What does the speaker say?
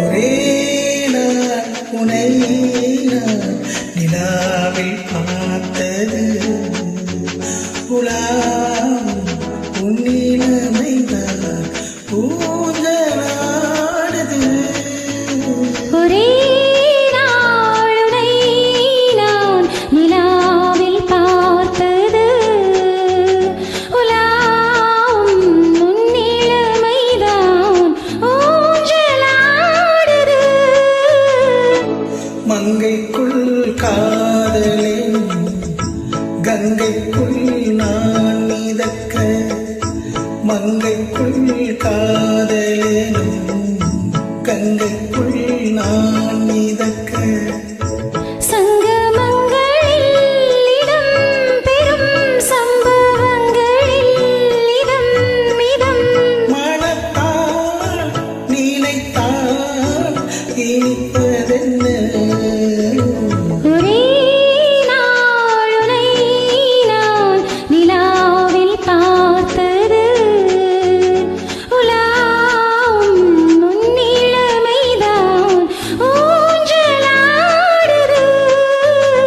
ஒரே நாள் உனை நான் நிலாவில் பார்த்தது உலாவும் உன்னிலமைதான் ஊஞ்சலாடுது. ஒரே நாள் உனை நான் நிலாவில் பார்த்தது உலாவும் உன்னிலமைதான் ஊஞ்சலாடுது. மங்கைக்குள் காதலின் கங்கைக்குள் நான் மிதக்க மங்கைக்குள் காதலினும் கங்கைக்குள் நான்